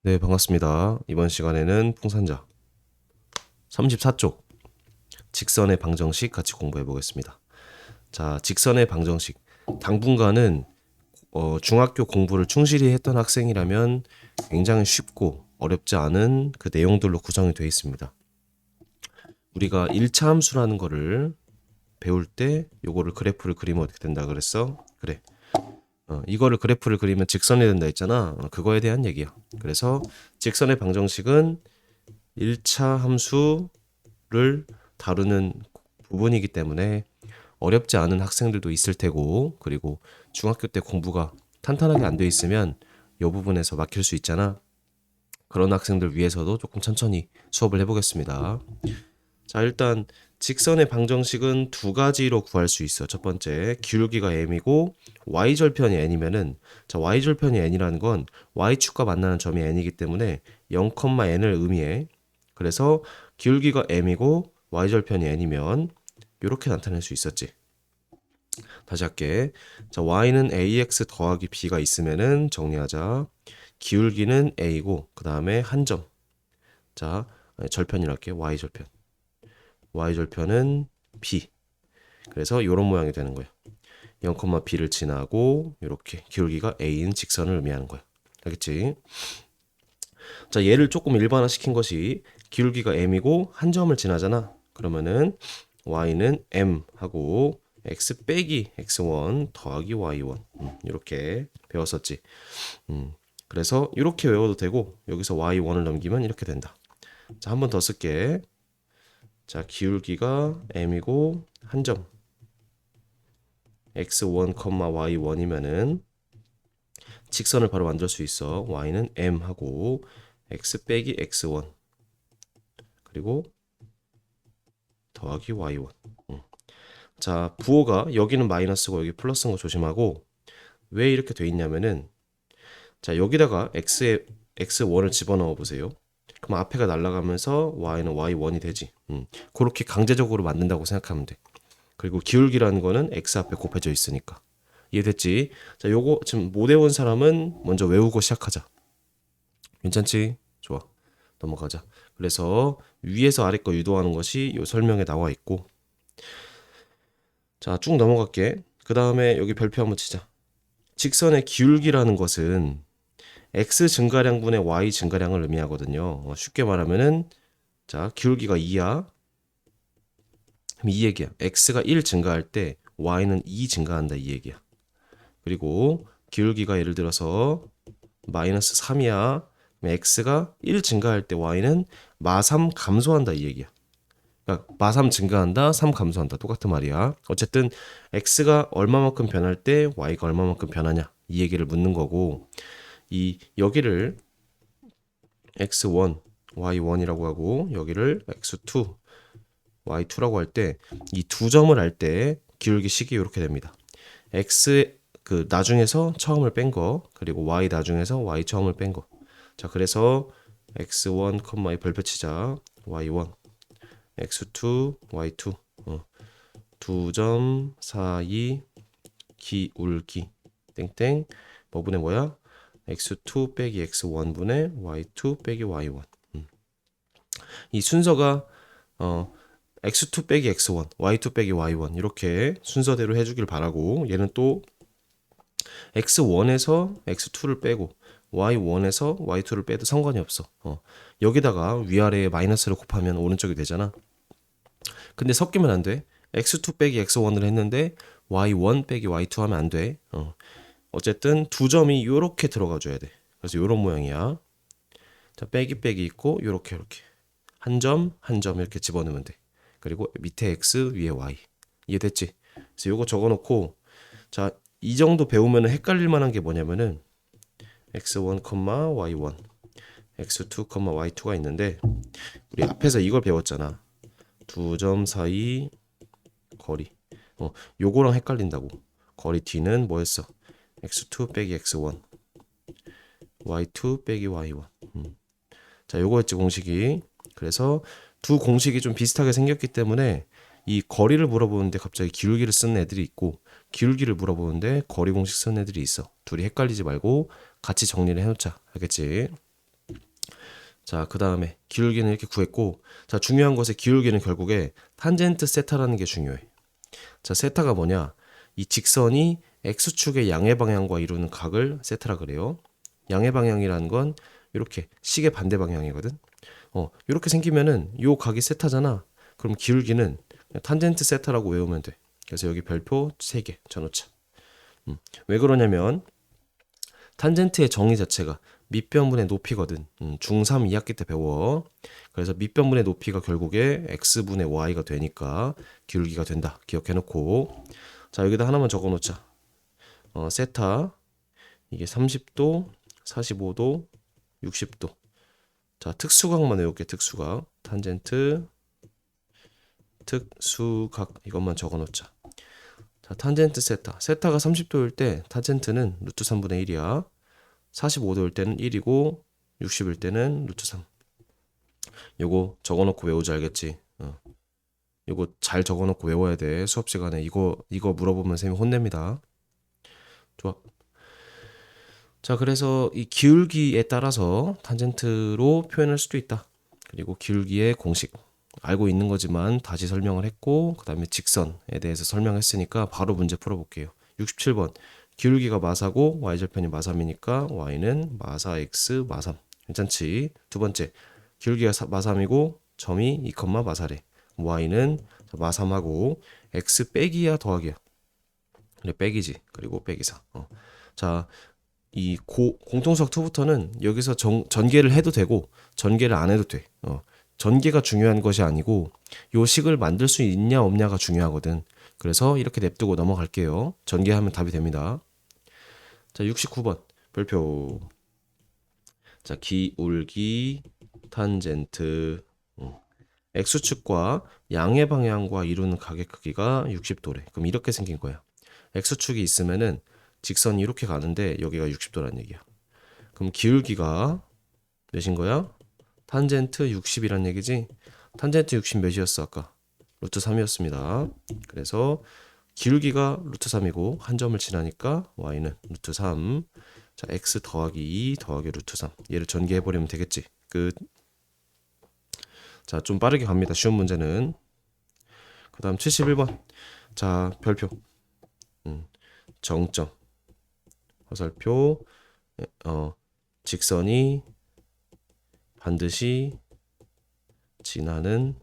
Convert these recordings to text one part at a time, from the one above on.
네, 반갑습니다. 이번 시간에는 풍산자 34쪽 직선의 방정식 같이 공부해 보겠습니다. 자, 직선의 방정식. 당분간은 중학교 공부를 충실히 했던 학생이라면 굉장히 쉽고 어렵지 않은 그 내용들로 구성이 되어 있습니다. 우리가 1차 함수라는 거를 배울 때 요거를 그래프를 그리면 어떻게 된다 그랬어? 그래. 이거를 그래프를 그리면 직선이 된다 했잖아. 그거에 대한 얘기야. 그래서 직선의 방정식은 1차 함수를 다루는 부분이기 때문에 어렵지 않은 학생들도 있을 테고, 그리고 중학교 때 공부가 탄탄하게 안 돼 있으면 이 부분에서 막힐 수 있잖아. 그런 학생들 위해서도 조금 천천히 수업을 해보겠습니다. 자, 일단 직선의 방정식은 두 가지로 구할 수 있어. 첫 번째, 기울기가 m이고 y절편이 n이면은, 자, y절편이 n이라는 건 y축과 만나는 점이 n이기 때문에 0,n을 의미해. 그래서 기울기가 m이고 y절편이 n이면 이렇게 나타낼 수 있었지. 다시 할게. 자, y는 ax 더하기 b가 있으면은 정리하자. 기울기는 a고 그 다음에 한 점. 자, 절편이랄게. y절편. y절편은 b. 그래서 이런 모양이 되는 거야. 0,b를 지나고 이렇게 기울기가 a인 직선을 의미하는 거야. 알겠지? 자, 얘를 조금 일반화 시킨 것이 기울기가 m이고 한 점을 지나잖아. 그러면은 y는 m 하고 x 빼기 x1 더하기 y1 이렇게 배웠었지. 그래서 이렇게 외워도 되고 여기서 y1을 넘기면 이렇게 된다. 자, 한 번 더 쓸게. 자, 기울기가 m이고 한 점 x1, y1이면은 직선을 바로 만들 수 있어. y는 m 하고 x 빼기 x1 그리고 더하기 y1. 자, 부호가 여기는 마이너스고 여기 플러스인 거 조심하고, 왜 이렇게 돼 있냐면은, 자, 여기다가 x1을 집어넣어 보세요. 그럼 앞에가 날아가면서 y는 y1이 되지. 그렇게 강제적으로 만든다고 생각하면 돼. 그리고 기울기라는 거는 x 앞에 곱해져 있으니까. 이해됐지? 자, 요거 지금 못 외운 사람은 먼저 외우고 시작하자. 괜찮지? 좋아. 넘어가자. 그래서 위에서 아래 거 유도하는 것이 요 설명에 나와 있고, 자, 쭉 넘어갈게. 그 다음에 여기 별표 한번 치자. 직선의 기울기라는 것은 x 증가량분의 y 증가량을 의미하거든요. 쉽게 말하면은, 자, 기울기가 2야. 그럼 이 얘기야. x가 1 증가할 때 y는 2 증가한다 이 얘기야. 그리고 기울기가 예를 들어서 마이너스 3이야. 그럼 x가 1 증가할 때 y는 마3 감소한다 이 얘기야. 그러니까 마3 증가한다, 3 감소한다. 똑같은 말이야. 어쨌든 x가 얼마만큼 변할 때 y가 얼마만큼 변하냐 이 얘기를 묻는 거고, 이 여기를 x1, y1이라고 하고 여기를 x2, y2라고 할 때 이 두 점을 할 때 기울기 식이 이렇게 됩니다. x 그 나중에서 처음을 뺀 거, 그리고 y 나중에서 y 처음을 뺀 거. 자, 그래서 x1, 이 별표 치자. y1, x2, y2. 두 점 사이 기울기 땡땡 뭐분의 뭐야? x2 빼기 x1 분의 y2 빼기 y1. 이 순서가 x2 빼기 x1, y2 빼기 y1 이렇게 순서대로 해주길 바라고, 얘는 또 x1에서 x2를 빼고 y1에서 y2를 빼도 상관이 없어. 여기다가 위아래에 마이너스를 곱하면 오른쪽이 되잖아. 근데 섞이면 안 돼. x2 빼기 x1을 했는데 y1 빼기 y2 하면 안 돼. 어쨌든 두 점이 요렇게 들어가 줘야 돼. 그래서 요런 모양이야. 자, 빼기 빼기 있고 요렇게 요렇게 한 점 한 점 이렇게 집어넣으면 돼. 그리고 밑에 x 위에 y. 이해됐지? 그래서 요거 적어놓고, 자, 이 정도 배우면 헷갈릴 만한 게 뭐냐면은 x1, y1, x2, y2가 있는데, 우리 앞에서 이걸 배웠잖아. 두 점 사이 거리. 요거랑 헷갈린다고. 거리 D는 뭐였어? x2 빼기 x1, y2 빼기 y1. 자, 요거였지 공식이. 그래서 두 공식이 좀 비슷하게 생겼기 때문에 이 거리를 물어보는데 갑자기 기울기를 쓰는 애들이 있고, 기울기를 물어보는데 거리 공식 쓰는 애들이 있어. 둘이 헷갈리지 말고 같이 정리를 해놓자. 알겠지? 자, 그 다음에 기울기는 이렇게 구했고, 자, 중요한 것의 기울기는 결국에 탄젠트 세타라는 게 중요해. 자, 세타가 뭐냐? 이 직선이 x축의 양의 방향과 이루는 각을 세타라 그래요. 양의 방향이라는 건 이렇게 시계 반대 방향이거든. 이렇게 생기면은 요 각이 세타잖아. 그럼 기울기는 탄젠트 세타라고 외우면 돼. 그래서 여기 별표 3개 쳐놓자. 왜 그러냐면 탄젠트의 정의 자체가 밑변분의 높이거든. 중3 2학기 때 배워. 그래서 밑변분의 높이가 결국에 x분의 y가 되니까 기울기가 된다. 기억해놓고. 자, 여기다 하나만 적어놓자. 세타 이게 30도, 45도, 60도. 자, 특수각만 외울게. 특수각. 탄젠트 특수각 이것만 적어놓자. 자, 탄젠트 세타. 세타가 30도일 때 탄젠트는 루트 3분의 1이야. 45도일 때는 1이고 60일 때는 루트 3. 요거 적어놓고 외우지 알겠지? 요거 잘 적어놓고 외워야 돼. 수업 시간에 이거 물어보면 쌤이 혼냅니다. 좋아. 자, 그래서 이 기울기에 따라서 탄젠트로 표현할 수도 있다. 그리고 기울기의 공식 알고 있는 거지만 다시 설명을 했고, 그 다음에 직선에 대해서 설명했으니까 바로 문제 풀어볼게요. 67번 기울기가 마사고 y절편이 마삼이니까 y는 마사 x 마삼. 괜찮지? 두 번째 기울기가 마삼이고 점이 2, 마사래. y는 마삼하고 x 빼기야 더하기야? 그래, 빼기지. 그리고 빼기 4. 자, 이 공통수학 2부터는 여기서 전개를 해도 되고 전개를 안 해도 돼. 전개가 중요한 것이 아니고 요 식을 만들 수 있냐 없냐가 중요하거든. 그래서 이렇게 냅두고 넘어갈게요. 전개하면 답이 됩니다. 자, 69번 별표. 자, 기울기 탄젠트 x축과 양의 방향과 이루는 각의 크기가 60도래. 그럼 이렇게 생긴 거야. x축이 있으면은 직선이 이렇게 가는데 여기가 60도란 얘기야. 그럼 기울기가 몇인 거야? 탄젠트 60이란 얘기지? 탄젠트 60 몇이었어 아까? 루트 3이었습니다. 그래서 기울기가 루트 3이고 한 점을 지나니까 y는 루트 3. 자, x 더하기 2 더하기 루트 3. 얘를 전개해버리면 되겠지. 끝. 자, 좀 빠르게 갑니다. 쉬운 문제는. 그 다음 71번. 자, 별표. 정점. 화살표. 직선이 반드시 지나는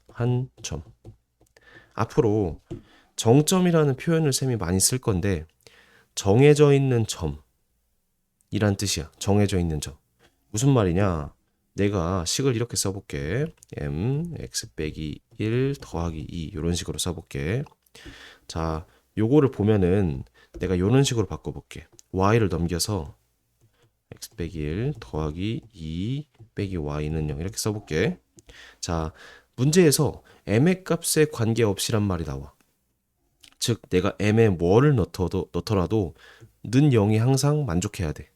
한 점. 앞으로 정점이라는 표현을 쌤이 많이 쓸 건데 정해져 있는 점이란 뜻이야. 정해져 있는 점. 무슨 말이냐? 내가 식을 이렇게 써볼게. m x 빼기 1 더하기 2 이런 식으로 써볼게. 자, 요거를 보면은 내가 이런 식으로 바꿔볼게. y를 넘겨서 x 빼기 1 더하기 2 빼기 y는 0 이렇게 써볼게. 자, 문제에서 m의 값에 관계없이란 말이 나와. 즉 내가 m에 뭐를 넣더라도 는 0이 항상 만족해야 돼.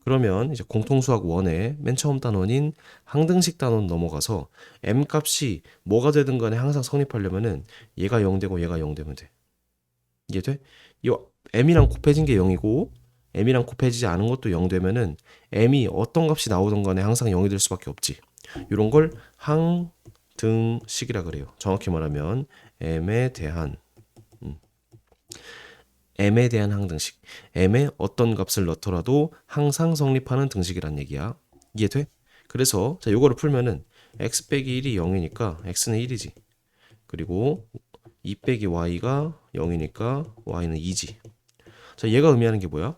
그러면 이제 공통수학 1의 맨 처음 단원인 항등식 단원 넘어가서 m 값이 뭐가 되든 간에 항상 성립하려면은 얘가 0 되고 얘가 0 되면 돼. 이해돼? 이 m이랑 곱해진 게 0이고 m이랑 곱해지지 않은 것도 0 되면은 m이 어떤 값이 나오든 간에 항상 0이 될 수밖에 없지. 이런 걸 항등식이라 그래요. 정확히 말하면 m에 대한 항등식. m에 어떤 값을 넣더라도 항상 성립하는 등식이란 얘기야. 이해돼? 그래서 자, 요거를 풀면은 x 빼기 1이 0이니까 x는 1이지. 그리고 2 빼기 y가 0이니까 y는 2지. 자, 얘가 의미하는 게 뭐야?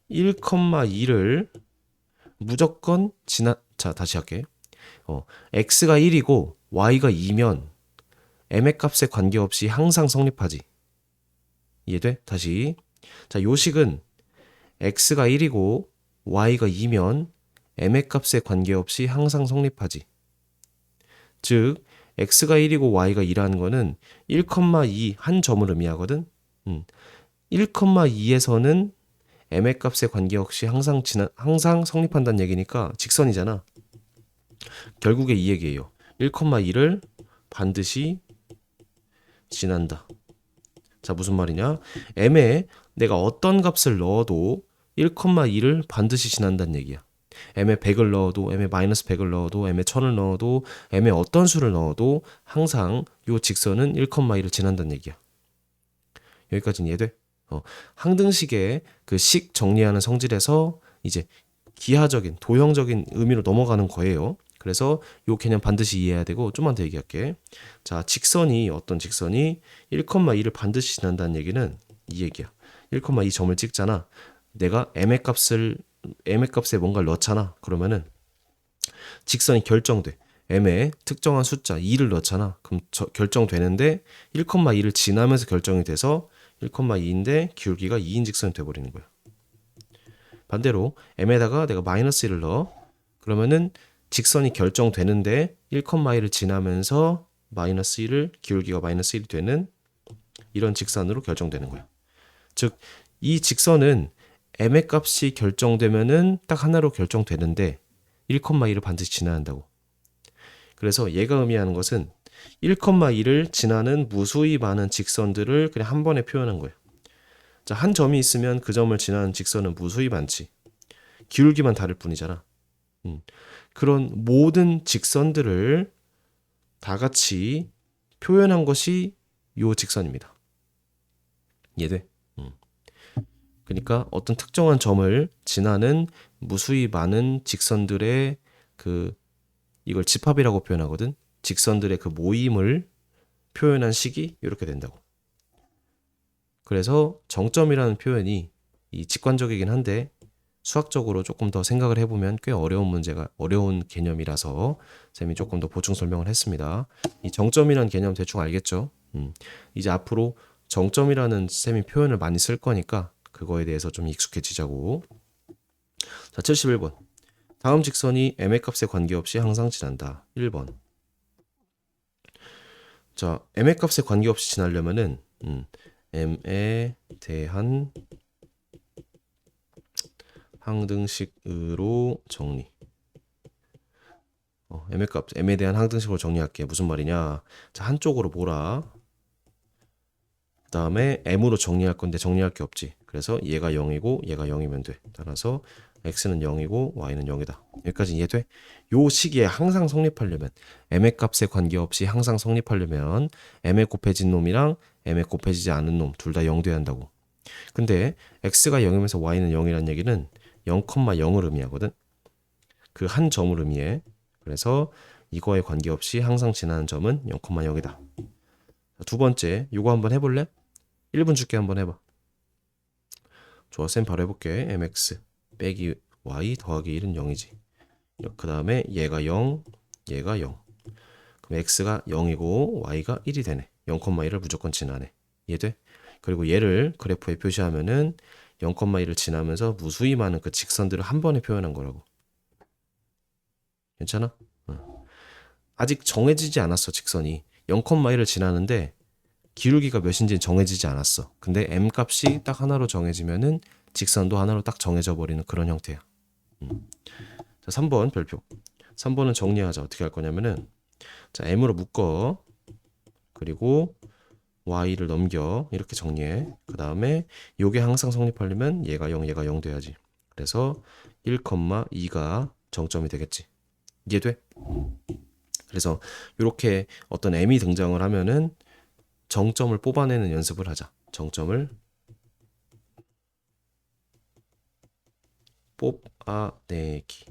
1,2를 무조건 자, 다시 할게. x가 1이고 y가 2면 m의 값에 관계없이 항상 성립하지. 이해돼? 다시. 자, 요 식은 x가 1이고 y가 2면 m의 값에 관계없이 항상 성립하지. 즉 x가 1이고 y가 2라는 거는 1,2 한 점을 의미하거든. 1,2에서는 m의 값에 관계없이 항상 성립한다는 얘기니까 직선이잖아. 결국에 이 얘기예요. 1,2를 반드시 지난다. 자, 무슨 말이냐? m에 내가 어떤 값을 넣어도 1,2를 반드시 지난다는 얘기야. m에 100을 넣어도 m에 마이너스 100을 넣어도 m에 1000을 넣어도 m에 어떤 수를 넣어도 항상 요 직선은 1,2를 지난다는 얘기야. 여기까지는 이해돼? 항등식의 그 식 정리하는 성질에서 이제 기하적인 도형적인 의미로 넘어가는 거예요. 그래서 요 개념 반드시 이해해야 되고 좀만 더 얘기할게. 자, 직선이 어떤 직선이 1,2를 반드시 지난다는 얘기는 이 얘기야. 1,2 점을 찍잖아. 내가 m의 값에 뭔가를 넣잖아. 그러면은 직선이 결정돼. m에 특정한 숫자 2를 넣잖아. 그럼 결정되는데 1,2를 지나면서 결정이 돼서 1,2인데 기울기가 2인 직선이 돼버리는 거야. 반대로 m에다가 내가 마이너스 1을 넣어. 그러면은 직선이 결정되는데 1,2를 지나면서 마이너스 1을 기울기가 마이너스 1이 되는 이런 직선으로 결정되는 거야. 즉, 이 직선은 m의 값이 결정되면은 딱 하나로 결정되는데 1,2를 반드시 지나야 한다고. 그래서 얘가 의미하는 것은 1,2를 지나는 무수히 많은 직선들을 그냥 한 번에 표현한 거예요. 자, 한 점이 있으면 그 점을 지나는 직선은 무수히 많지. 기울기만 다를 뿐이잖아. 그런 모든 직선들을 다 같이 표현한 것이 요 직선입니다. 이해돼? 그러니까 어떤 특정한 점을 지나는 무수히 많은 직선들의 이걸 집합이라고 표현하거든. 직선들의 그 모임을 표현한 식이 이렇게 된다고. 그래서 정점이라는 표현이 이 직관적이긴 한데 수학적으로 조금 더 생각을 해보면 꽤 어려운 개념이라서 쌤이 조금 더 보충 설명을 했습니다. 이 정점이라는 개념 대충 알겠죠? 이제 앞으로 정점이라는 쌤이 표현을 많이 쓸 거니까 그거에 대해서 좀 익숙해지자고. 자, 71번. 다음 직선이 m의 값에 관계없이 항상 지난다. 1번. 자, m의 값에 관계없이 지나려면은 m에 대한 항등식으로 정리. m에 대한 항등식으로 정리할게. 무슨 말이냐? 자, 한쪽으로 몰아. 그 다음에 m으로 정리할 건데 정리할 게 없지. 그래서 얘가 0이고 얘가 0이면 돼. 따라서 x는 0이고 y는 0이다. 여기까지 이해돼? 요 시기에 항상 성립하려면 m의 값에 관계없이 항상 성립하려면 m에 곱해진 놈이랑 m에 곱해지지 않은 놈 둘 다 0 돼야 한다고. 근데 x가 0이면서 y는 0이라는 얘기는 0,0을 의미하거든. 그 한 점을 의미해. 그래서 이거에 관계없이 항상 지나는 점은 0,0이다. 두 번째, 이거 한번 해볼래? 1분 줄게 한번 해봐. 좋아, 쌤 바로 해볼게. mx 빼기 y 더하기 1은 0이지. 그 다음에 얘가 0, 얘가 0. 그럼 x가 0이고 y가 1이 되네. 0,1을 무조건 지나네. 이해돼? 그리고 얘를 그래프에 표시하면은 0,1을 지나면서 무수히 많은 그 직선들을 한 번에 표현한 거라고. 괜찮아? 아직 정해지지 않았어, 직선이. 0,1을 지나는데 기울기가 몇인지는 정해지지 않았어. 근데 m 값이 딱 하나로 정해지면은 직선도 하나로 딱 정해져 버리는 그런 형태야. 자, 3번 별표. 3번은 정리하자. 어떻게 할 거냐면은 자, m으로 묶어. 그리고 y를 넘겨. 이렇게 정리해. 그 다음에 요게 항상 성립하려면 얘가 0, 얘가 0 돼야지. 그래서 1,2가 정점이 되겠지. 이해돼? 그래서 이렇게 어떤 m이 등장을 하면은 정점을 뽑아내는 연습을 하자. 정점을 뽑아내기.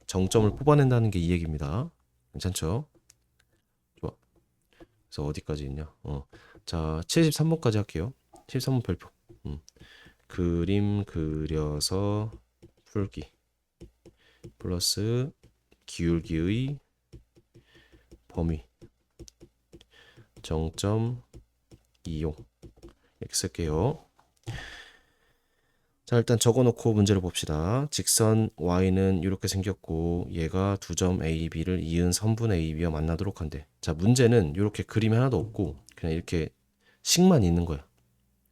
정점을 뽑아낸다는 게 이 얘기입니다. 괜찮죠? 좋아. 그래서 어디까지 있냐? 자, 73번까지 할게요. 73번 별표. 그림 그려서 풀기. 플러스 기울기의 범위. 정점 이용. 이렇게 쓸게요. 자, 일단 적어놓고 문제를 봅시다. 직선 y는 이렇게 생겼고 얘가 두 점 a, b를 이은 선분 a, b와 만나도록 한대. 자, 문제는 이렇게 그림이 하나도 없고 그냥 이렇게 식만 있는 거야.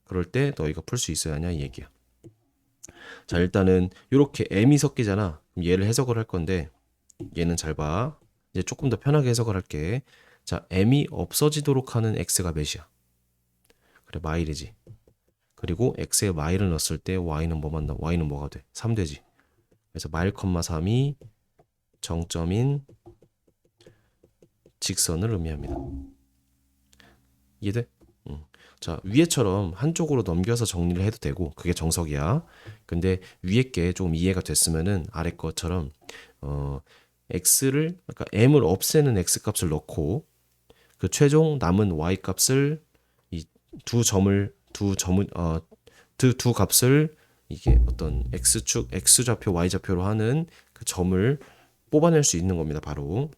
그럴 때 너희가 풀 수 있어야 하냐 이 얘기야. 자, 일단은 이렇게 m이 섞이잖아. 그럼 얘를 해석을 할 건데 얘는 잘 봐. 이제 조금 더 편하게 해석을 할게. 자, m이 없어지도록 하는 x가 몇이야? 그래, 마일이지. 그리고 x에 마일을 넣었을 때 y는 뭐만 나와? y는 뭐가 돼? 3 되지. 그래서 마일, 3이 정점인 직선을 의미합니다. 이해돼? 자, 위에처럼 한쪽으로 넘겨서 정리를 해도 되고 그게 정석이야. 근데 위에 게 조금 이해가 됐으면은 아래 것처럼 x를 그러니까 m을 없애는 x 값을 넣고 그 최종 남은 y 값을 이 두 값을 이게 어떤 x축 x 좌표 y 좌표로 하는 그 점을 뽑아낼 수 있는 겁니다. 바로.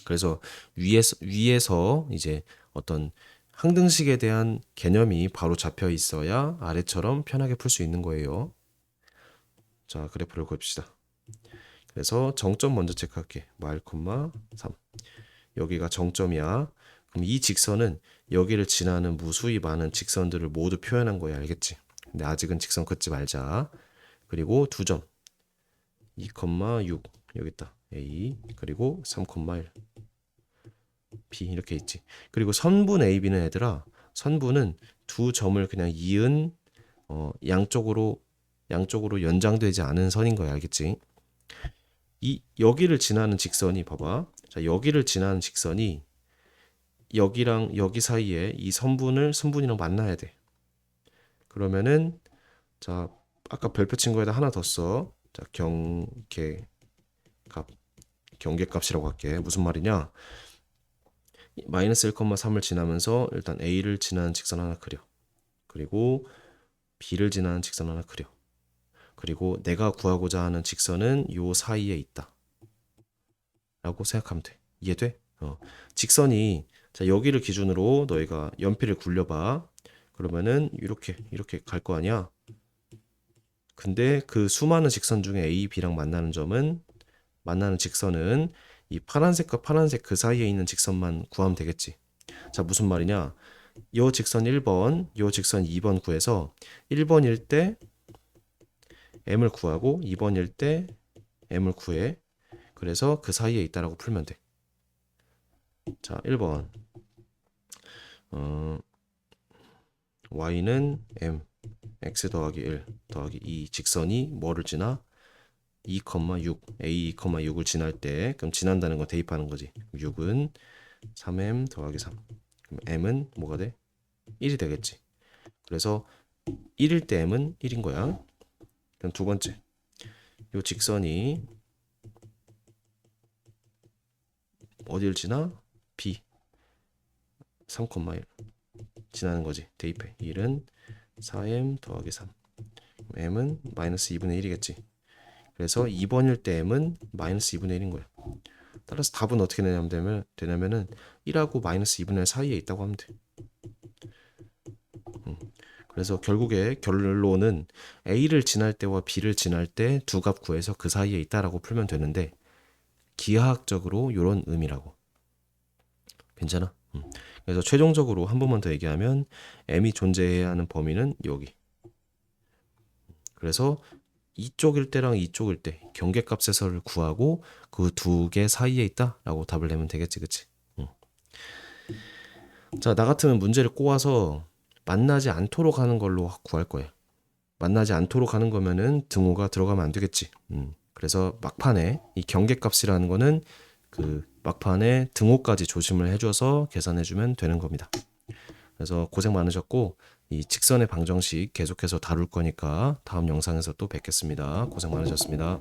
그래서 위에서 이제 어떤 항등식에 대한 개념이 바로 잡혀 있어야 아래처럼 편하게 풀 수 있는 거예요. 자, 그래프를 그립시다. 그래서 정점 먼저 체크할게. 마일, 3. 여기가 정점이야. 그럼 이 직선은 여기를 지나는 무수히 많은 직선들을 모두 표현한 거야. 알겠지? 근데 아직은 직선 긋지 말자. 그리고 두 점. 2,6 여기 있다. A 그리고 3,1 B 이렇게 있지. 그리고 선분 AB는 얘들아, 선분은 두 점을 그냥 이은 양쪽으로 연장되지 않은 선인 거야. 알겠지? 이 여기를 지나는 직선이 봐봐. 자, 여기를 지나는 직선이 여기랑 여기 사이에 이 선분이랑 만나야 돼. 그러면은 자, 아까 별표 친 거에다 하나 더 써. 자, 경계값이라고 할게. 무슨 말이냐? 마이너스 1,3을 지나면서 일단 A를 지나는 직선 하나 그려. 그리고 B를 지나는 직선 하나 그려. 그리고 내가 구하고자 하는 직선은 요 사이에 있다. 라고 생각하면 돼. 이해돼? 직선이 자, 여기를 기준으로 너희가 연필을 굴려봐. 그러면은 이렇게 갈 거 아니야? 근데 그 수많은 직선 중에 A, B랑 만나는 직선은 이 파란색과 파란색 그 사이에 있는 직선만 구하면 되겠지. 자, 무슨 말이냐? 요 직선 1번, 요 직선 2번 구해서 1번일 때 m을 구하고 2번일 때 m을 구해. 그래서 그 사이에 있다라고 풀면 돼. 자, 1번. y는 m, x 더하기 1 더하기 2 직선이 뭐를 지나? 2,6 a 2,6을 지날 때 그럼 지난다는 건 대입하는 거지. 6은 3m 더하기 3. 그럼 m은 뭐가 돼? 1이 되겠지. 그래서 1일 때 m은 1인 거야. 그럼 두 번째. 요 직선이 어디를 지나? B 3,1 지나는 거지. 대입해. 1은 4m 더하기 3. m은 마이너스 2분의 1이겠지. 그래서 2번일 때 m은 마이너스 2분의 1인 거야. 따라서 답은 어떻게 되냐면은 1하고 마이너스 2분의 1 사이에 있다고 하면 돼. 그래서 결국에 결론은 A를 지날 때와 B를 지날 때 두 값 구해서 그 사이에 있다라고 풀면 되는데 기하학적으로 이런 의미라고. 괜찮아? 그래서 최종적으로 한 번만 더 얘기하면 M이 존재해야 하는 범위는 여기. 그래서 이쪽일 때랑 이쪽일 때 경계값에서를 구하고 그 두 개 사이에 있다라고 답을 내면 되겠지, 그치? 자, 나 같으면 문제를 꼬아서 만나지 않도록 하는 걸로 구할 거예요. 만나지 않도록 하는 거면은 등호가 들어가면 안 되겠지. 그래서 막판에 이 경계값이라는 거는 그 막판에 등호까지 조심을 해줘서 계산해주면 되는 겁니다. 그래서 고생 많으셨고 이 직선의 방정식 계속해서 다룰 거니까 다음 영상에서 또 뵙겠습니다. 고생 많으셨습니다.